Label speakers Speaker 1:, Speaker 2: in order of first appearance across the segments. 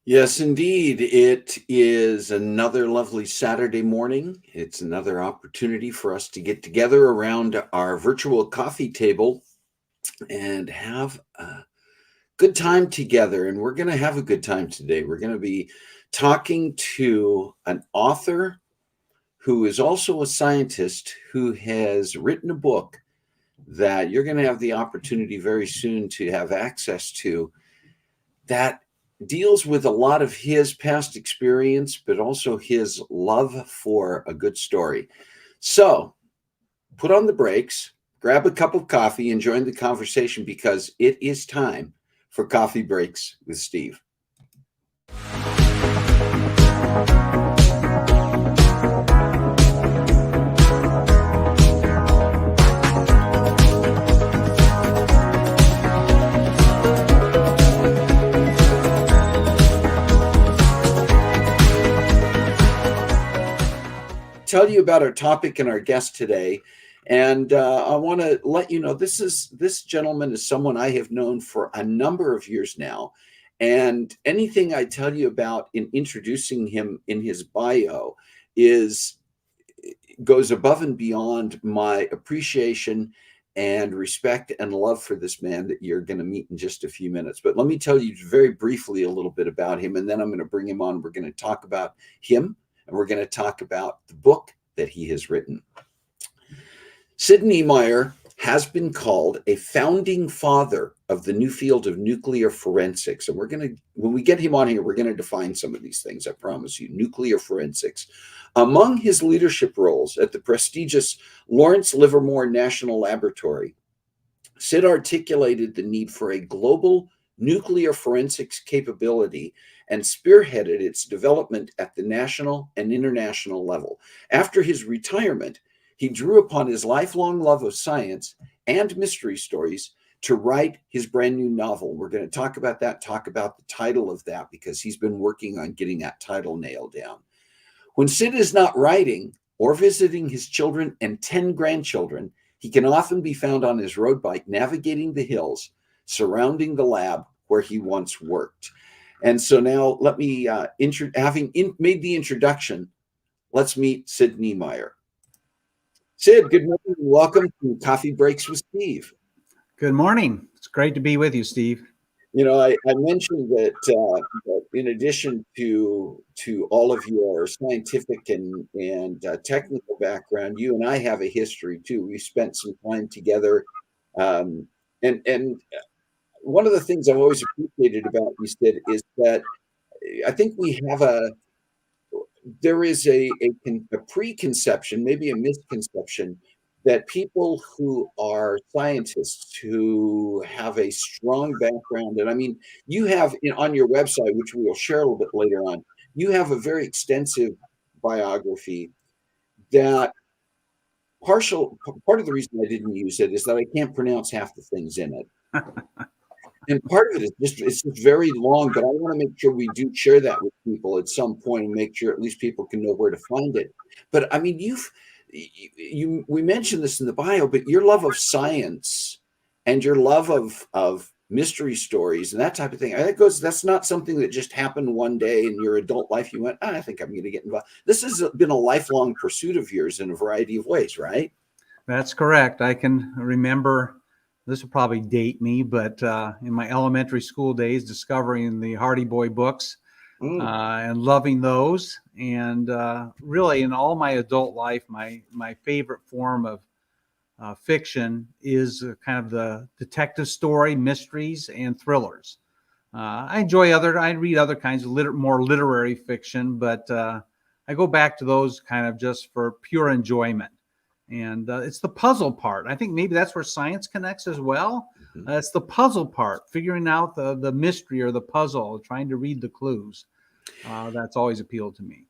Speaker 1: Yes, indeed. It is another lovely Saturday morning. It's another opportunity for us to get together around our virtual coffee table and have a good time together. And we're going to have a good time today. We're going to be talking to an author who is also a scientist who has written a book that you're going to have the opportunity very soon to have access to that deals with a lot of his past experience, but also his love for a good story. So put on the brakes, grab a cup of coffee, and join the conversation because it is time for Coffee Breaks with Steve. Tell you about our topic and our guest today. And I want to let you know this gentleman is someone I have known for a number of years now. And anything I tell you about in introducing him in his bio is goes above and beyond my appreciation and respect and love for this man that you're going to meet in just a few minutes. But let me tell you very briefly a little bit about him, and then I'm going to bring him on. We're going to talk about him, and we're going to talk about the book that he has written. Sidney Niemeyer has been called a founding father of the new field of nuclear forensics. And when we get him on here, we're going to define some of these things, I promise you. Nuclear forensics. Among his leadership roles at the prestigious Lawrence Livermore National Laboratory, Sid articulated the need for a global nuclear forensics capability and spearheaded its development at the national and international level. After his retirement, he drew upon his lifelong love of science and mystery stories to write his brand new novel. We're going to talk about that, talk about the title of that, because he's been working on getting that title nailed down. When Sid is not writing or visiting his children and 10 grandchildren, he can often be found on his road bike navigating the hills surrounding the lab where he once worked. And so now let me, made the introduction, let's meet Sid Niemeyer. Sid, good morning and welcome to Coffee Breaks with Steve.
Speaker 2: Good morning. It's great to be with you, Steve.
Speaker 1: You know, I mentioned that in addition to all of your scientific and technical background, you and I have a history too. We spent some time together, and one of the things I've always appreciated about you, Sid, is that I think there is a preconception, maybe a misconception, that people who are scientists who have a strong background, and I mean, you have on your website, which we will share a little bit later on, you have a very extensive biography that part of the reason I didn't use it is that I can't pronounce half the things in it. And part of it is it's just very long, but I want to make sure we do share that with people at some point and make sure at least people can know where to find it. But I mean, we mentioned this in the bio, but your love of science and your love of mystery stories and that type of thing, that's not something that just happened one day in your adult life. You went, I think I'm going to get involved. This has been a lifelong pursuit of yours in a variety of ways, right?
Speaker 2: That's correct. I can remember, this will probably date me, but in my elementary school days, discovering the Hardy Boy books and loving those. And really, in all my adult life, my favorite form of fiction is kind of the detective story, mysteries, and thrillers. I read other kinds of more literary fiction, but I go back to those kind of just for pure enjoyment. And it's the puzzle part. I think maybe that's where science connects as well. It's the puzzle part, figuring out the mystery or the puzzle, trying to read the clues. That's always appealed to me.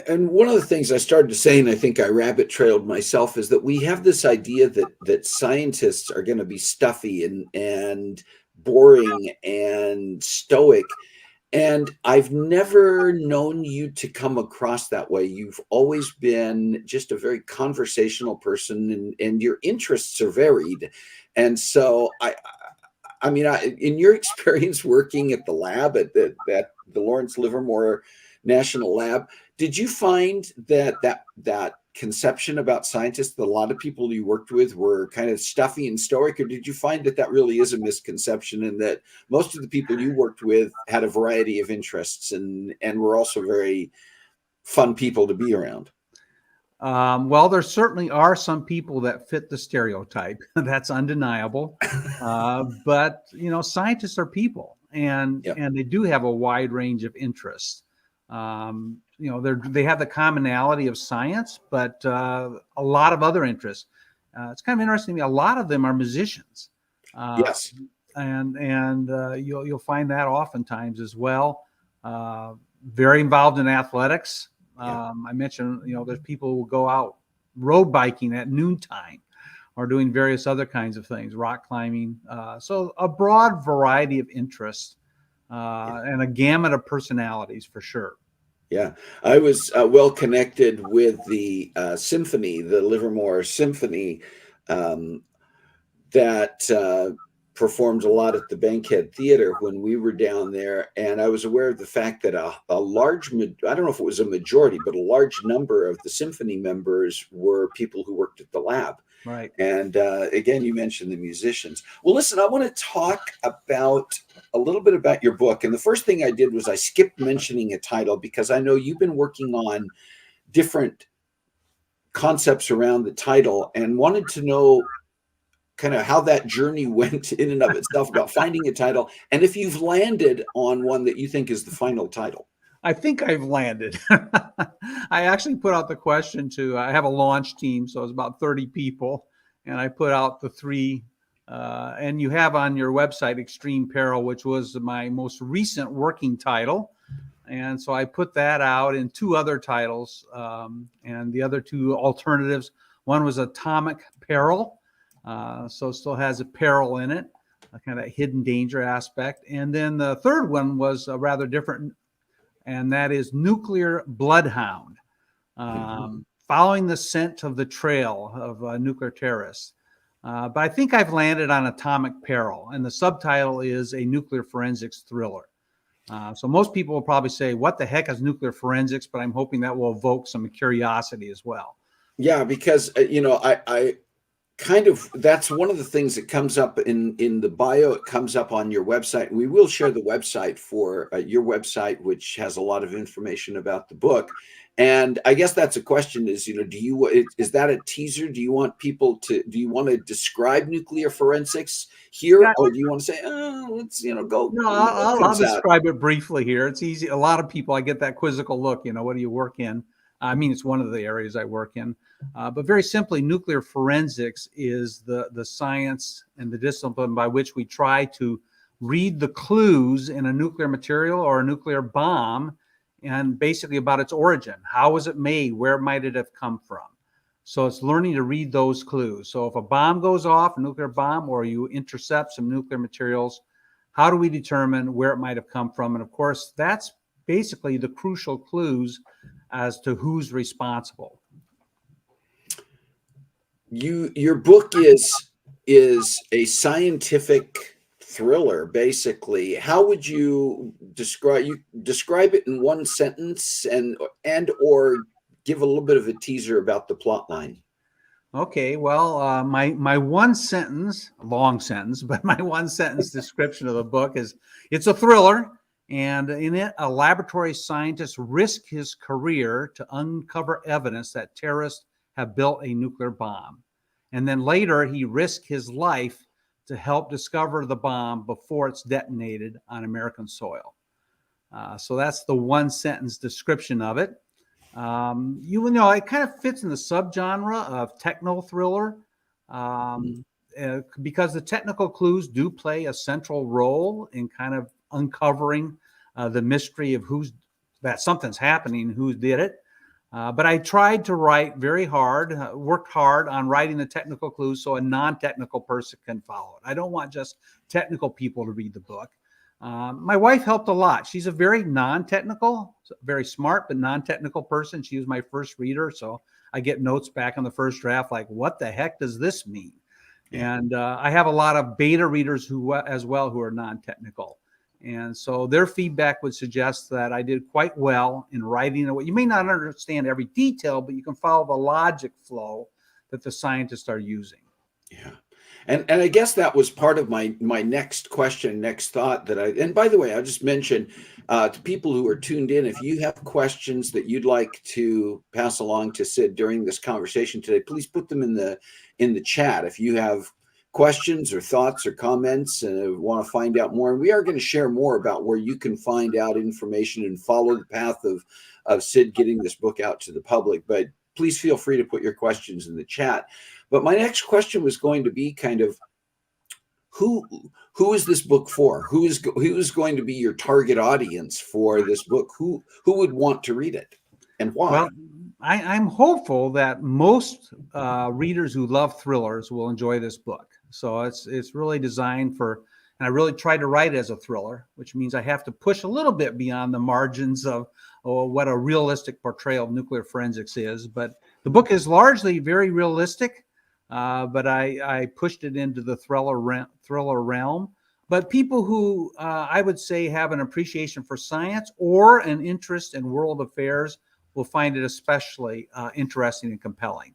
Speaker 1: And one of the things I started to say, and I think I rabbit trailed myself, is that we have this idea that scientists are going to be stuffy and boring and stoic. And I've never known you to come across that way. You've always been just a very conversational person, and your interests are varied. And so I mean, in your experience working at the lab at the Lawrence Livermore National Lab. Did you find that conception about scientists that a lot of people you worked with were kind of stuffy and stoic, or did you find that really is a misconception, and that most of the people you worked with had a variety of interests and were also very fun people to be around?
Speaker 2: Well, there certainly are some people that fit the stereotype. That's undeniable. But scientists are people, and
Speaker 1: Yep.
Speaker 2: they do have a wide range of interests. They have the commonality of science, but a lot of other interests. It's kind of interesting to me. A lot of them are musicians,
Speaker 1: Yes.
Speaker 2: and you'll find that oftentimes as well. Very involved in athletics.
Speaker 1: Yeah.
Speaker 2: I mentioned, there's people who go out road biking at noontime or doing various other kinds of things, rock climbing. So a broad variety of interests and a gamut of personalities for sure.
Speaker 1: Yeah, I was well connected with the symphony, the Livermore Symphony, um, that performed a lot at the Bankhead Theater when we were down there. And I was aware of the fact that a large, I don't know if it was a majority, but a large number of the symphony members were people who worked at the lab.
Speaker 2: Right.
Speaker 1: And again, you mentioned the musicians. Well, listen, I want to talk about a little bit about your book. And the first thing I did was I skipped mentioning a title, because I know you've been working on different concepts around the title and wanted to know kind of how that journey went in and of itself about finding a title, and if you've landed on one that you think is the final title.
Speaker 2: I think I've landed. I actually put out the question I have a launch team, so it's about 30 people, and I put out the three, and you have on your website Extreme Peril, which was my most recent working title. And so I put that out in two other titles, and the other two alternatives. One was Atomic Peril, so it still has a peril in it, a kind of hidden danger aspect. And then the third one was a rather different, and that is Nuclear Bloodhound, following the scent of the trail of nuclear terrorists. But I think I've landed on Atomic Peril, and the subtitle is A Nuclear Forensics Thriller. So most people will probably say, what the heck is nuclear forensics? But I'm hoping that will evoke some curiosity as well.
Speaker 1: Yeah, because, I kind of, that's one of the things that comes up in the bio. It comes up on your website. We will share the website for your website, which has a lot of information about the book. And I guess that's a question is, is that a teaser? Do you want to describe nuclear forensics here?
Speaker 2: Yeah.
Speaker 1: Or do you want to say, let's, go?
Speaker 2: No, I'll describe it briefly here. It's easy. A lot of people, I get that quizzical look, what do you work in? I mean, it's one of the areas I work in. But very simply, nuclear forensics is the science and the discipline by which we try to read the clues in a nuclear material or a nuclear bomb, and basically about its origin. How was it made? Where might it have come from? So it's learning to read those clues. So if a bomb goes off, a nuclear bomb, or you intercept some nuclear materials, how do we determine where it might have come from? And of course, that's basically the crucial clues as to who's responsible.
Speaker 1: Your book is a scientific thriller, basically. How would you describe it in one sentence, and or give a little bit of a teaser about the plot line?
Speaker 2: Okay, well, my one sentence, long sentence, but my one sentence description of the book is, it's a thriller, and in it, a laboratory scientist risks his career to uncover evidence that terrorists have built a nuclear bomb. And then later, he risks his life to help discover the bomb before it's detonated on American soil. So that's the one sentence description of it. It kind of fits in the subgenre of techno thriller, because the technical clues do play a central role in kind of uncovering the mystery of that something's happening, who did it. But I tried to write very hard, worked hard on writing the technical clues so a non-technical person can follow it. I don't want just technical people to read the book. My wife helped a lot. She's a very non-technical, very smart, but non-technical person. She was my first reader, so I get notes back on the first draft like, what the heck does this mean? And I have a lot of beta readers as well who are non-technical. And so their feedback would suggest that I did quite well in writing it. You may not understand every detail, but you can follow the logic flow that the scientists are using.
Speaker 1: Yeah. And I guess that was part of my next question, next thought and by the way, I'll just mention to people who are tuned in, if you have questions that you'd like to pass along to Sid during this conversation today, please put them in the chat. If you have questions or thoughts or comments and want to find out more, and we are going to share more about where you can find out information and follow the path of Sid getting this book out to the public. But please feel free to put your questions in the chat. But my next question was going to be kind of who is this book for? Who is going to be your target audience for this book? Who would want to read it, and why?
Speaker 2: Well, I'm hopeful that most readers who love thrillers will enjoy this book. So it's really designed for, and I really tried to write it as a thriller, which means I have to push a little bit beyond the margins of what a realistic portrayal of nuclear forensics is. But the book is largely very realistic. But I pushed it into the thriller realm. But people who I would say have an appreciation for science or an interest in world affairs will find it especially interesting and compelling.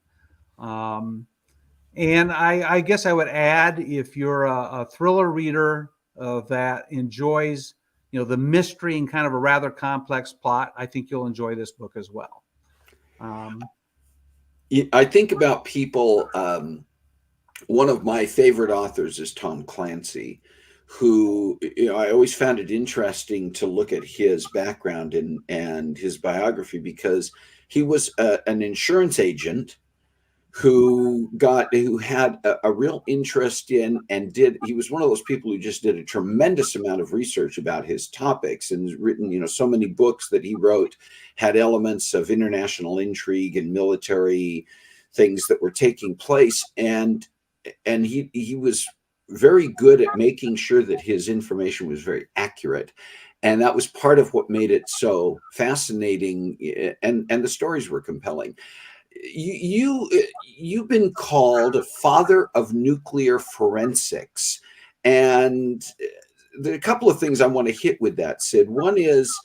Speaker 2: And I guess I would add, if you're a thriller reader that enjoys, the mystery and kind of a rather complex plot, I think you'll enjoy this book as well.
Speaker 1: I think about people. One of my favorite authors is Tom Clancy, who I always found it interesting to look at his background and his biography, because he was an insurance agent who had a real interest in he was one of those people who just did a tremendous amount of research about his topics, and has written, so many books that he wrote had elements of international intrigue and military things that were taking place. And he was very good at making sure that his information was very accurate. And that was part of what made it so fascinating. And the stories were compelling. You've been called a father of nuclear forensics. And there are a couple of things I want to hit with that, Sid. One is,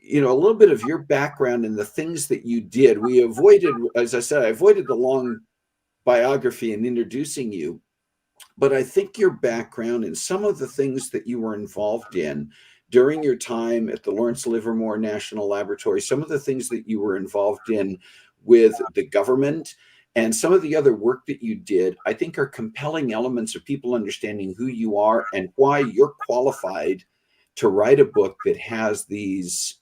Speaker 1: a little bit of your background and the things that you did. We avoided, as I said, I avoided the long biography and introducing you, but I think your background and some of the things that you were involved in during your time at the Lawrence Livermore National Laboratory, some of the things that you were involved in with the government, and some of the other work that you did, I think are compelling elements of people understanding who you are and why you're qualified to write a book that has these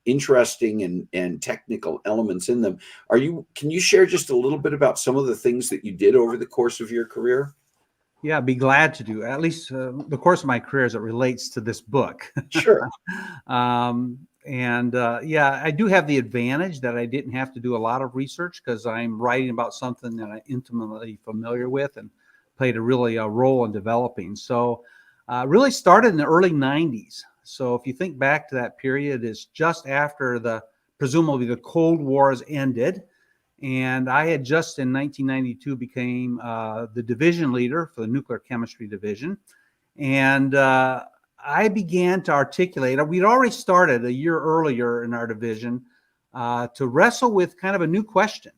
Speaker 1: interesting and technical elements in them. Can you share just a little bit about some of the things that you did over the course of your career?
Speaker 2: Yeah, I'd be glad to do, at least the course of my career as it relates to this book.
Speaker 1: Sure.
Speaker 2: Yeah, I do have the advantage that I didn't have to do a lot of research, because I'm writing about something that I'm intimately familiar with and played a role in developing. So really started in the early 90s. So if you think back to that period, it's just after presumably the Cold War has ended. And I had just in 1992 became the division leader for the nuclear chemistry division. And I began to articulate, we'd already started a year earlier in our division to wrestle with kind of a new question.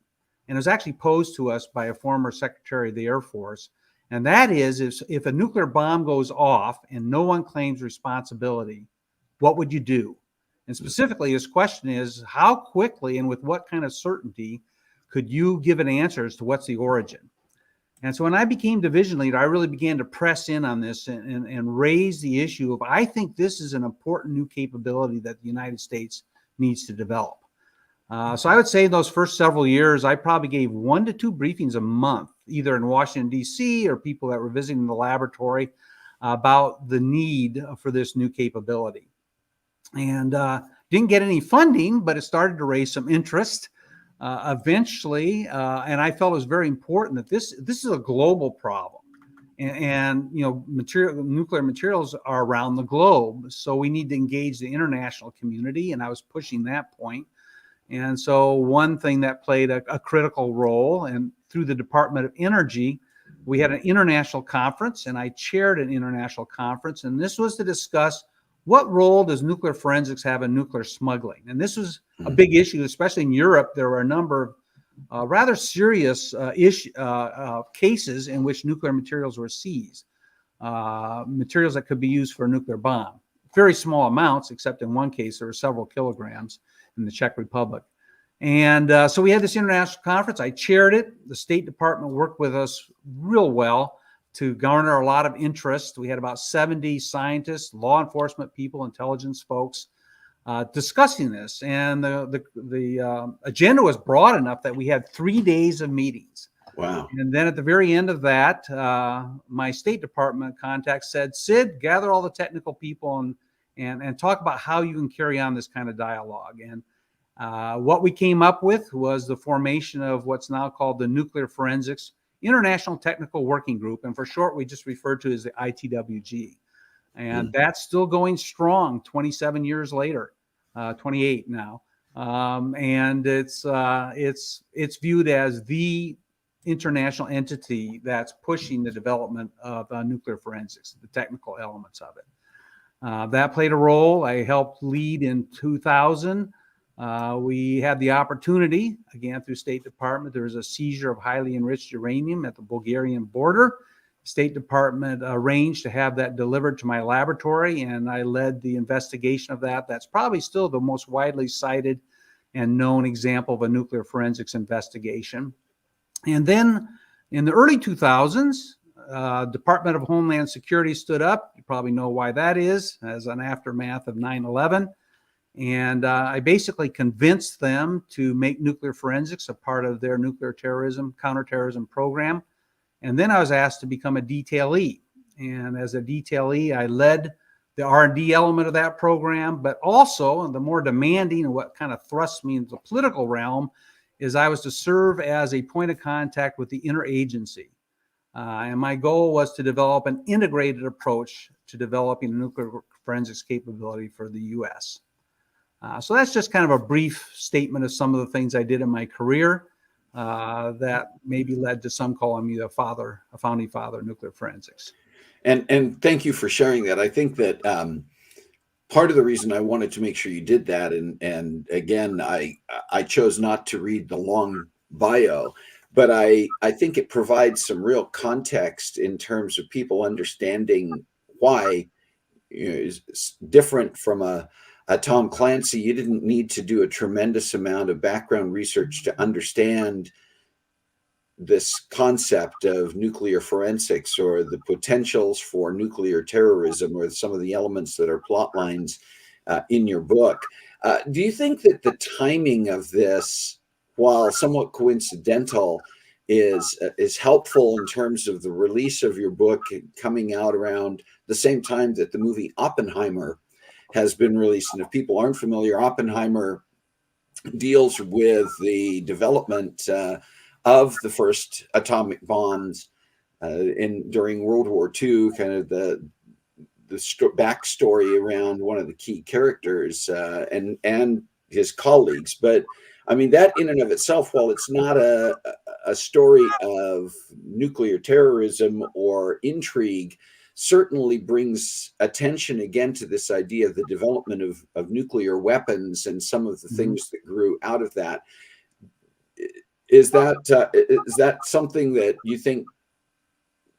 Speaker 2: And it was actually posed to us by a former Secretary of the Air Force. And that is, if a nuclear bomb goes off and no one claims responsibility, what would you do? And specifically, his question is, how quickly and with what kind of certainty could you give an answer as to what's the origin? And so when I became division leader, I really began to press in on this and raise the issue of, I think this is an important new capability that the United States needs to develop. So I would say in those first several years, I probably gave 1 to 2 briefings a month, either in Washington, D.C. or people that were visiting the laboratory about the need for this new capability. And didn't get any funding, but it started to raise some interest. Eventually, and I felt it was very important that this is a global problem, and nuclear materials are around the globe, so we need to engage the international community, and I was pushing that point. And so one thing that played a critical role, and through the Department of Energy, we had an international conference, and I chaired an international conference, and this was to discuss what role does nuclear forensics have in nuclear smuggling? And this was a big issue, especially in Europe. There were a number of rather serious cases in which nuclear materials were seized, materials that could be used for a nuclear bomb. Very small amounts, except in one case, there were several kilograms in the Czech Republic. And so we had this international conference. I chaired it. The State Department worked with us real well to garner a lot of interest. We had about 70 scientists, law enforcement people, intelligence folks discussing this. And the agenda was broad enough that we had 3 days of meetings.
Speaker 1: Wow.
Speaker 2: And then at the very end of that, my State Department contact said, Sid, gather all the technical people and talk about how you can carry on this kind of dialogue. And what we came up with was the formation of what's now called the Nuclear Forensics International Technical Working Group. And for short, we just refer to it as the ITWG. And that's still going strong 27 years later, 28 now. And it's viewed as the international entity that's pushing the development of nuclear forensics, the technical elements of it. That played a role. I helped lead in 2000. We had the opportunity, again, through State Department, there was a seizure of highly enriched uranium at the Bulgarian border. State Department arranged to have that delivered to my laboratory, and I led the investigation of that. That's probably still the most widely cited and known example of a nuclear forensics investigation. And then in the early 2000s, Department of Homeland Security stood up. You probably know why that is, as an aftermath of 9/11. And I basically convinced them to make nuclear forensics a part of their nuclear terrorism, counterterrorism program. And then I was asked to become a detailee. And as a detailee, I led the R&D element of that program, but also, and the more demanding and what kind of thrust me into the political realm, is I was to serve as a point of contact with the interagency. And my goal was to develop an integrated approach to developing a nuclear forensics capability for the U.S. So that's just kind of a brief statement of some of the things I did in my career that maybe led to some calling me a founding father of nuclear forensics.
Speaker 1: And thank you for sharing that. I think that part of the reason I wanted to make sure you did that, and again, I chose not to read the long bio, but I think it provides some real context in terms of people understanding why, it's different from a Tom Clancy. You didn't need to do a tremendous amount of background research to understand this concept of nuclear forensics or the potentials for nuclear terrorism or some of the elements that are plot lines in your book. Do you think that the timing of this, while somewhat coincidental, is helpful in terms of the release of your book coming out around the same time that the movie Oppenheimer has been released? And if people aren't familiar, Oppenheimer deals with the development of the first atomic bombs during World War II, kind of the backstory around one of the key characters and his colleagues. But I mean, that in and of itself, while it's not a story of nuclear terrorism or intrigue, certainly brings attention again to this idea of the development of nuclear weapons and some of the things that grew out of that. Is that something that you think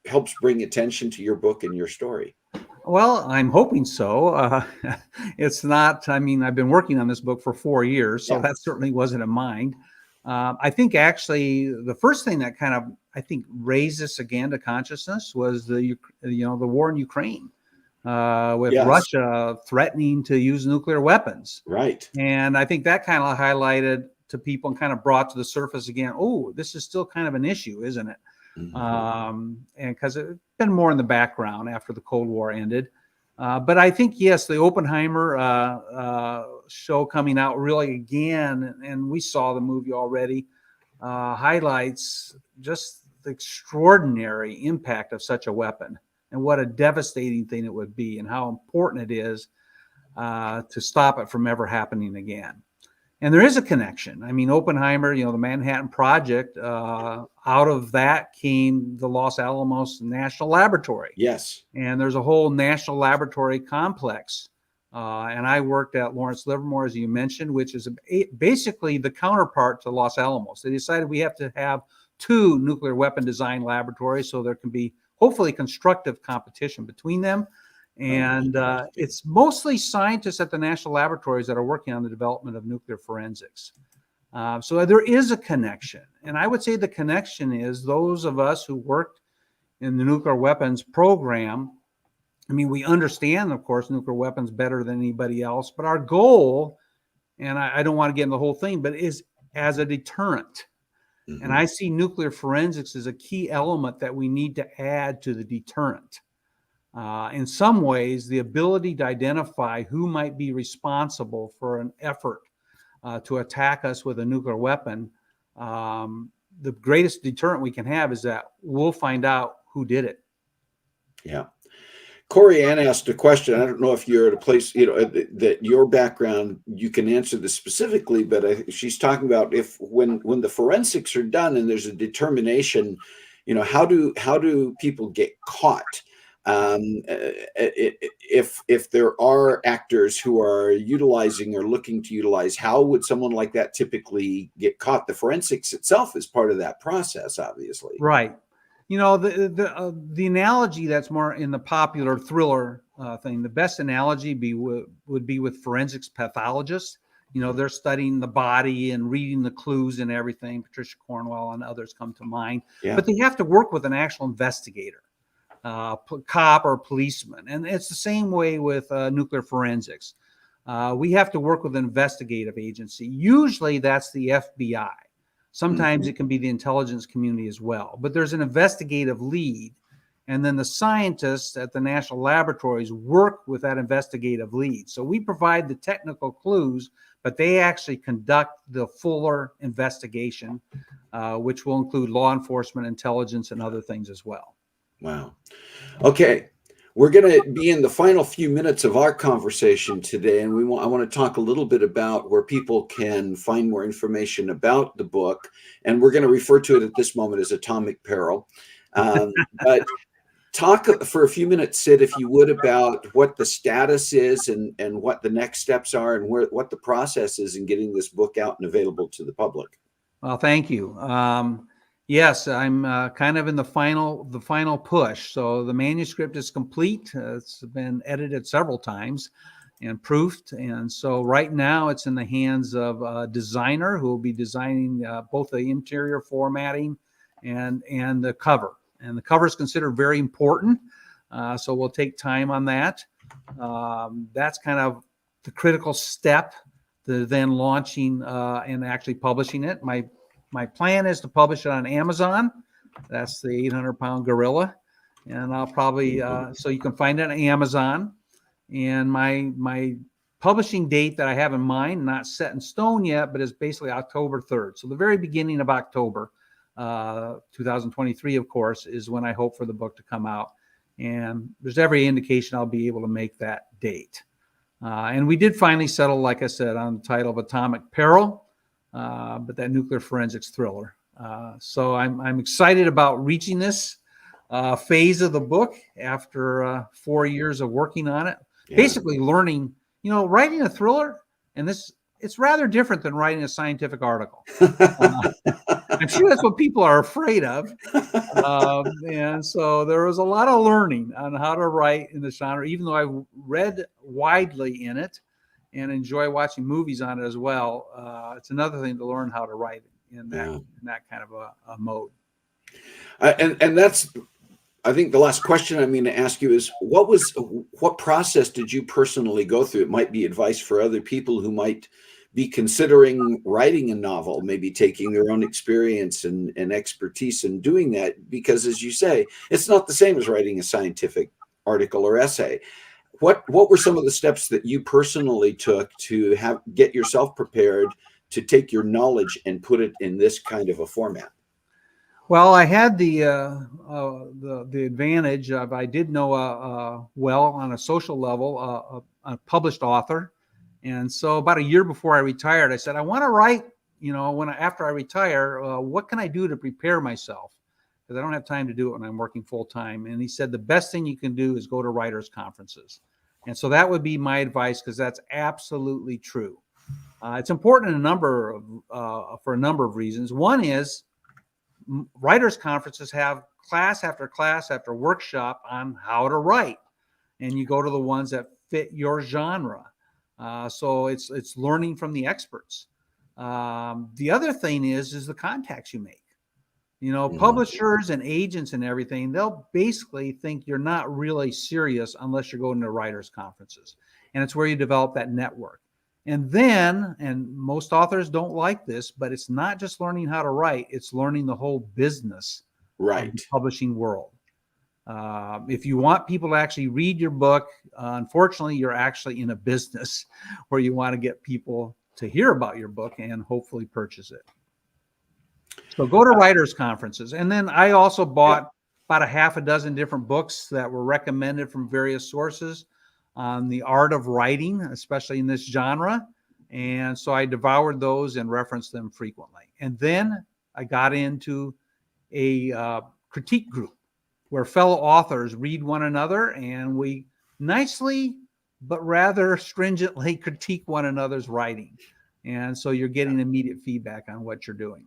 Speaker 1: helps bring attention to your book and your story?
Speaker 2: Well, I'm hoping so. It's not, I mean, I've been working on this book for 4 years, so that certainly wasn't in mind. I think actually the first thing that kind of, I think, raised this again to consciousness was the war in Ukraine with Russia threatening to use nuclear weapons.
Speaker 1: Right.
Speaker 2: And I think that kind of highlighted to people and kind of brought to the surface again, oh, this is still kind of an issue, isn't it? And because it's been more in the background after the Cold War ended. But I think, yes, the Oppenheimer show coming out really again, and we saw the movie already, highlights just the extraordinary impact of such a weapon and what a devastating thing it would be and how important it is to stop it from ever happening again. And there is a connection. I mean, Oppenheimer, the Manhattan Project, out of that came the Los Alamos National Laboratory.
Speaker 1: Yes.
Speaker 2: And there's a whole national laboratory complex And I worked at Lawrence Livermore, as you mentioned, which is basically the counterpart to Los Alamos. They decided we have to have two nuclear weapon design laboratories so there can be hopefully constructive competition between them. And it's mostly scientists at the national laboratories that are working on the development of nuclear forensics. So there is a connection. And I would say the connection is those of us who worked in the nuclear weapons program. I mean, we understand, of course, nuclear weapons better than anybody else, but our goal, and I don't want to get in the whole thing, but is as a deterrent. Mm-hmm. And I see nuclear forensics as a key element that we need to add to the deterrent. In some ways, the ability to identify who might be responsible for an effort to attack us with a nuclear weapon, the greatest deterrent we can have is that we'll find out who did it.
Speaker 1: Yeah. Corey Ann asked a question. I don't know if you're at a place, that your background, you can answer this specifically, but she's talking about when the forensics are done and there's a determination, how do people get caught? If there are actors who are utilizing or looking to utilize, how would someone like that typically get caught? The forensics itself is part of that process, obviously.
Speaker 2: Right. The analogy that's more in the popular thriller thing, the best analogy would be with forensics pathologists. They're studying the body and reading the clues and everything. Patricia Cornwell and others come to mind. Yeah. But they have to work with an actual investigator, cop or policeman. And it's the same way with nuclear forensics. We have to work with an investigative agency. Usually that's the FBI. Sometimes it can be the intelligence community as well, but there's an investigative lead. And then the scientists at the national laboratories work with that investigative lead. So we provide the technical clues, but they actually conduct the fuller investigation, which will include law enforcement, intelligence, and other things as well.
Speaker 1: Wow. Okay. We're going to be in the final few minutes of our conversation today, and I want to talk a little bit about where people can find more information about the book, and we're going to refer to it at this moment as Atomic Peril. But talk for a few minutes, Sid, if you would, about what the status is and what the next steps are and what the process is in getting this book out and available to the public.
Speaker 2: Well, thank you. Yes, I'm kind of in the final push. So the manuscript is complete. It's been edited several times and proofed. And so right now it's in the hands of a designer who will be designing both the interior formatting and the cover. And the cover is considered very important. So we'll take time on that. That's kind of the critical step to then launching and actually publishing it. My plan is to publish it on Amazon. That's the 800-pound gorilla. And I'll probably, so you can find it on Amazon. And my publishing date that I have in mind, not set in stone yet, but is basically October 3rd. So the very beginning of October, 2023, of course, is when I hope for the book to come out. And there's every indication I'll be able to make that date. And we did finally settle, like I said, on the title of Atomic Peril. But that nuclear forensics thriller. So I'm excited about reaching this phase of the book after 4 years of working on it. Yeah. Basically learning, writing a thriller, and it's rather different than writing a scientific article. I'm sure that's what people are afraid of. And so there was a lot of learning on how to write in the genre, even though I've read widely in it and enjoy watching movies on it as well. It's another thing to learn how to write in that kind of a mode.
Speaker 1: And that's, I think, the last question I'm going to ask you is, what process did you personally go through? It might be advice for other people who might be considering writing a novel, maybe taking their own experience and expertise in doing that, because, as you say, it's not the same as writing a scientific article or essay. What were some of the steps that you personally took to get yourself prepared to take your knowledge and put it in this kind of a format?
Speaker 2: Well, I had the advantage of, I did know well on a social level a published author, and so about a year before I retired, I said I want to write. After I retire, what can I do to prepare myself? Because I don't have time to do it when I'm working full time. And he said the best thing you can do is go to writers' conferences. And so that would be my advice, because that's absolutely true. It's important in for a number of reasons. One is writers' conferences have class after workshop on how to write, and you go to the ones that fit your genre. So it's learning from the experts. The other thing is the contacts you make. Publishers and agents and everything, they'll basically think you're not really serious unless you're going to writers' conferences. And it's where you develop that network. And most authors don't like this, but it's not just learning how to write, it's learning the whole business of the publishing world. If you want people to actually read your book, unfortunately, you're actually in a business where you want to get people to hear about your book and hopefully purchase it. So go to writers' conferences. And then I also bought about a half a dozen different books that were recommended from various sources on the art of writing, especially in this genre. And so I devoured those and referenced them frequently. And then I got into a critique group where fellow authors read one another, and we nicely but rather stringently critique one another's writing. And so you're getting immediate feedback on what you're doing.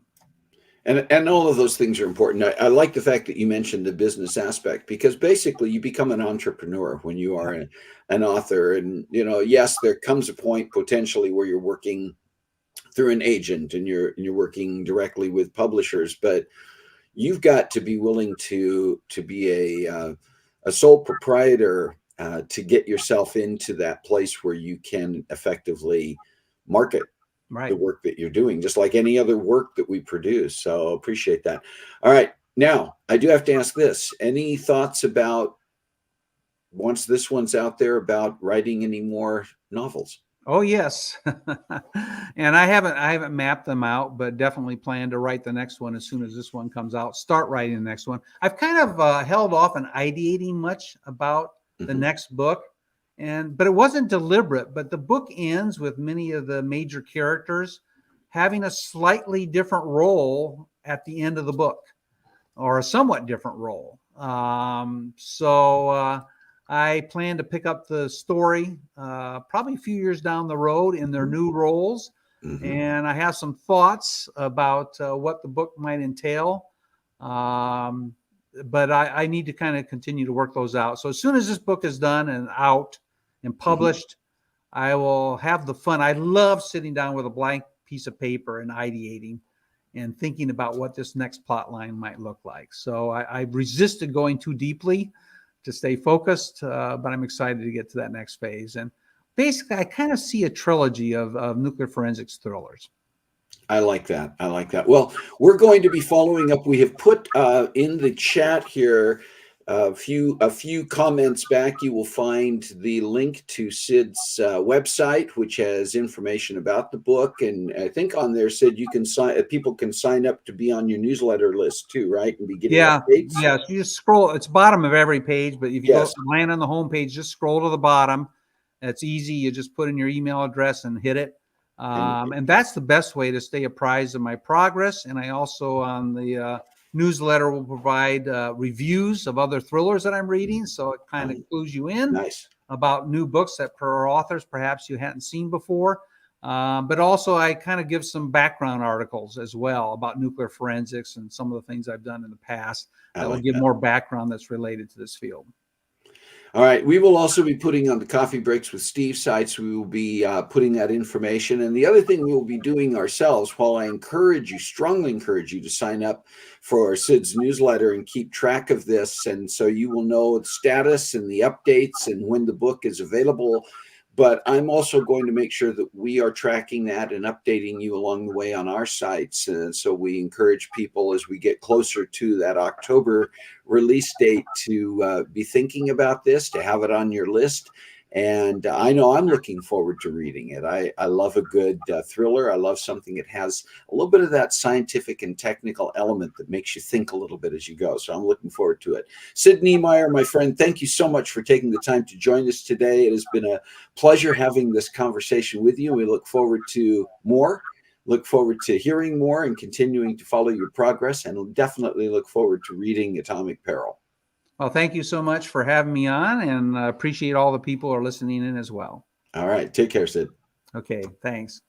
Speaker 1: And all of those things are important. I like the fact that you mentioned the business aspect, because basically you become an entrepreneur when you are an author. And, yes, there comes a point potentially where you're working through an agent and you're working directly with publishers, but you've got to be willing to be a sole proprietor to get yourself into that place where you can effectively market the work that you're doing, just like any other work that we produce. So appreciate that. All right. Now, I do have to ask this. Any thoughts about, once this one's out there, about writing any more novels?
Speaker 2: Oh, yes. And I haven't mapped them out, but definitely plan to write the next one as soon as this one comes out. Start writing the next one. I've kind of held off on ideating much about the next book. But it wasn't deliberate, but the book ends with many of the major characters having a slightly different role at the end of the book, or a somewhat different role. So I plan to pick up the story probably a few years down the road in their new roles. And I have some thoughts about what the book might entail. But I need to kind of continue to work those out. So as soon as this book is done and out and published, I will have the fun. I love sitting down with a blank piece of paper and ideating and thinking about what this next plot line might look like. So I've resisted going too deeply to stay focused, but I'm excited to get to that next phase. And basically, I kind of see a trilogy of nuclear forensics thrillers.
Speaker 1: I like that. I like that. Well, we're going to be following up. We have put in the chat here a few comments back. You will find the link to Sid's website, which has information about the book. And I think on there, Sid, people can sign up to be on your newsletter list too, right? And be getting updates.
Speaker 2: Yeah. You just scroll. It's bottom of every page, but if you land on the home page, just scroll to the bottom. It's easy. You just put in your email address and hit it. And that's the best way to stay apprised of my progress. And I also, on the newsletter, will provide reviews of other thrillers that I'm reading. So it kind of clues you in about new books that per authors perhaps you hadn't seen before. But also I kind of give some background articles as well about nuclear forensics and some of the things I've done in the past that will give more background that's related to this field.
Speaker 1: All right. We will also be putting on the Coffee Breaks with Steve sites. We will be putting that information. And the other thing we will be doing ourselves, while I strongly encourage you to sign up for Sid's newsletter and keep track of this. And so you will know the status and the updates and when the book is available. But I'm also going to make sure that we are tracking that and updating you along the way on our sites. And so we encourage people, as we get closer to that October release date, to be thinking about this, to have it on your list. And I know I'm looking forward to reading it. I love a good thriller. I love something that has a little bit of that scientific and technical element that makes you think a little bit as you go. So I'm looking forward to it. Sidney Niemeyer, my friend, thank you so much for taking the time to join us today. It has been a pleasure having this conversation with you. We look forward to more. Look forward to hearing more and continuing to follow your progress, and definitely look forward to reading Atomic Peril.
Speaker 2: Well, thank you so much for having me on, and appreciate all the people who are listening in as well.
Speaker 1: All right. Take care, Sid.
Speaker 2: Okay, thanks.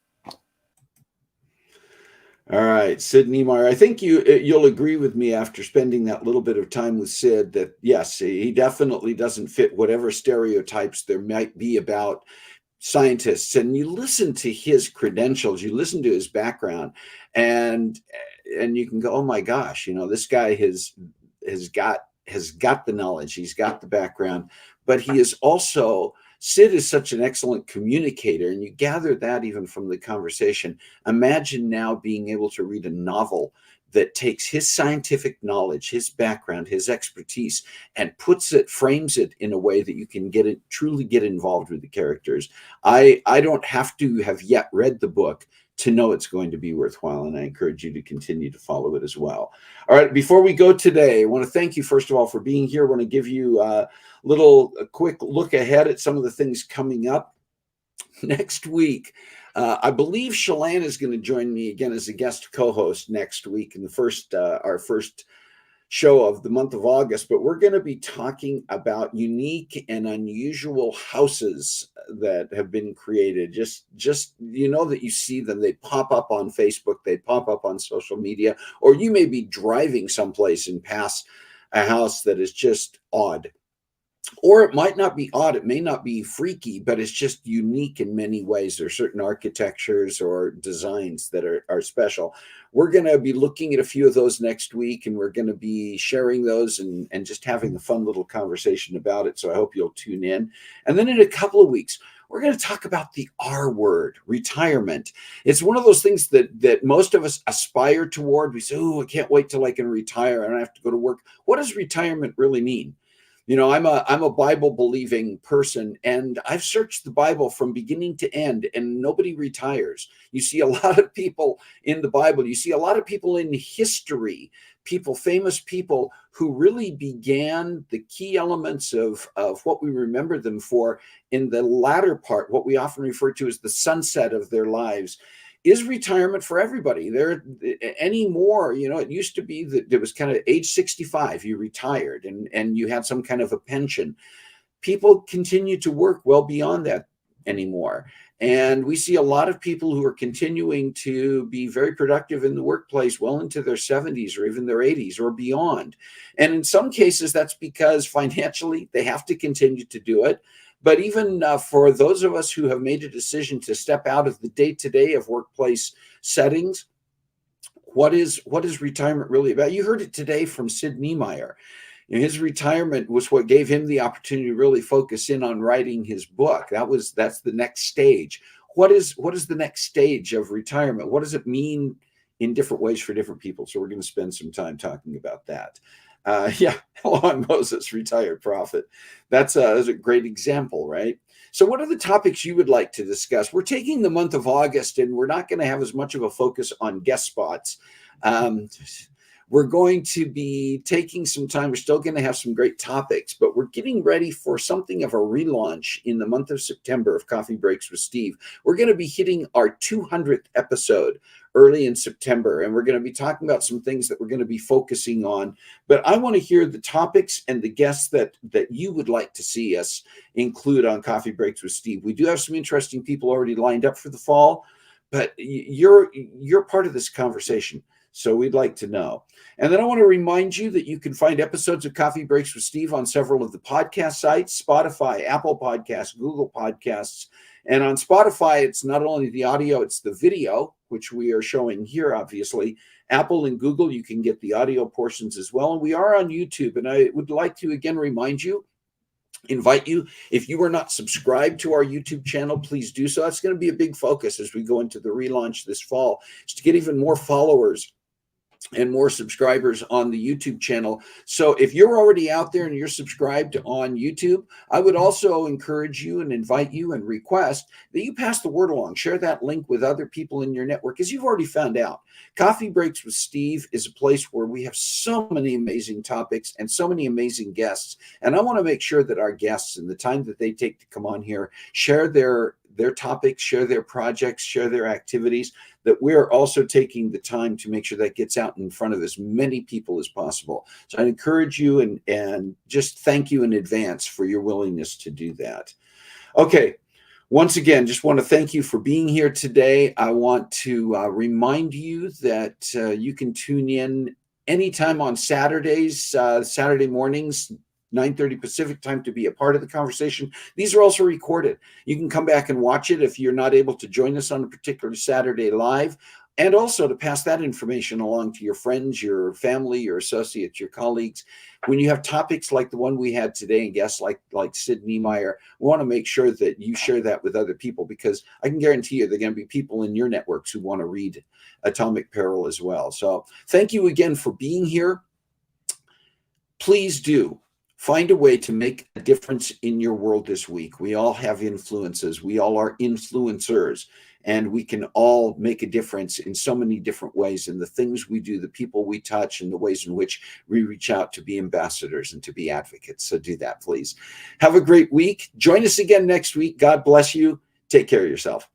Speaker 1: All right, Sid Niemeyer. I think you'll agree with me after spending that little bit of time with Sid that yes, he definitely doesn't fit whatever stereotypes there might be about scientists. And you listen to his credentials, you listen to his background, and you can go, oh my gosh, this guy has got the knowledge, he's got the background, but he is also Sid is such an excellent communicator, and you gather that even from the conversation. Imagine now being able to read a novel that takes his scientific knowledge, his background, his expertise, and frames it in a way that you can truly get involved with the characters. I don't have to have yet read the book to know it's going to be worthwhile, and I encourage you to continue to follow it as well. All right, before we go today, I want to thank you, first of all, for being here. I want to give you a quick look ahead at some of the things coming up next week. I believe Shalane is going to join me again as a guest co-host next week in our first show of the month of August, but we're going to be talking about unique and unusual houses that have been created. Just that you see them, they pop up on Facebook, they pop up on social media, or you may be driving someplace and pass a house that is just odd. Or it might not be odd, it may not be freaky, but it's just unique in many ways. There are certain architectures or designs that are special. We're going to be looking at a few of those next week, and we're going to be sharing those and just having the fun little conversation about it. So I hope you'll tune in. And then in a couple of weeks, we're going to talk about the R word, retirement. It's one of those things that most of us aspire toward. We say, oh, I can't wait till I can retire. I don't have to go to work. What does retirement really mean? I'm a Bible believing person, and I've searched the Bible from beginning to end, and nobody retires. You see a lot of people in the Bible. You see a lot of people in history, famous people who really began the key elements of what we remember them for in the latter part, what we often refer to as the sunset of their lives. Is retirement for everybody there anymore? It used to be that it was kind of age 65, you retired and you had some kind of a pension. People continue to work well beyond that anymore. And we see a lot of people who are continuing to be very productive in the workplace well into their 70s or even their 80s or beyond. And in some cases, that's because financially they have to continue to do it. But even for those of us who have made a decision to step out of the day-to-day of workplace settings, what is retirement really about? You heard it today from Sid Niemeyer. His retirement was what gave him the opportunity to really focus in on writing his book. That's the next stage. What is the next stage of retirement? What does it mean in different ways for different people? So we're going to spend some time talking about that. Elon Moses, retired prophet. That's a great example, right? So what are the topics you would like to discuss? We're taking the month of August, and we're not going to have as much of a focus on guest spots. We're going to be taking some time. We're still going to have some great topics, but we're getting ready for something of a relaunch in the month of September of Coffee Breaks with Steve. We're going to be hitting our 200th episode early in September, and we're going to be talking about some things that we're going to be focusing on. But I want to hear the topics and the guests that you would like to see us include on Coffee Breaks with Steve. We do have some interesting people already lined up for the fall, but you're part of this conversation. So we'd like to know. And then I want to remind you that you can find episodes of Coffee Breaks with Steve on several of the podcast sites, Spotify, Apple Podcasts, Google Podcasts. And on Spotify, it's not only the audio, it's the video, which we are showing here, obviously. Apple and Google, you can get the audio portions as well. And we are on YouTube. And I would like to, again, invite you, if you are not subscribed to our YouTube channel, please do so. That's going to be a big focus as we go into the relaunch this fall, is to get even more followers and more subscribers on the YouTube channel. So if you're already out there and you're subscribed on YouTube, I would also encourage you and invite you and request that you pass the word along. Share that link with other people in your network. As you've already found out, Coffee Breaks with Steve is a place where we have so many amazing topics and so many amazing guests. And I want to make sure that our guests and the time that they take to come on here share their their topics, share their projects, share their activities, that we're also taking the time to make sure that gets out in front of as many people as possible. So I encourage you and just thank you in advance for your willingness to do that. Okay. Once again, just want to thank you for being here today. I want to remind you that you can tune in anytime on Saturdays, Saturday mornings, 9:30 Pacific time, to be a part of the conversation. These are also recorded. You can come back and watch it if you're not able to join us on a particular Saturday live, and also to pass that information along to your friends, your family, your associates, your colleagues. When you have topics like the one we had today and guests like Sid Niemeyer, we want to make sure that you share that with other people, because I can guarantee you there are going to be people in your networks who want to read Atomic Peril as well. So thank you again for being here. Please do find a way to make a difference in your world this week. We all have influences. We all are influencers, and we can all make a difference in so many different ways in the things we do, the people we touch, and the ways in which we reach out to be ambassadors and to be advocates. So do that, please. Have a great week. Join us again next week. God bless you. Take care of yourself.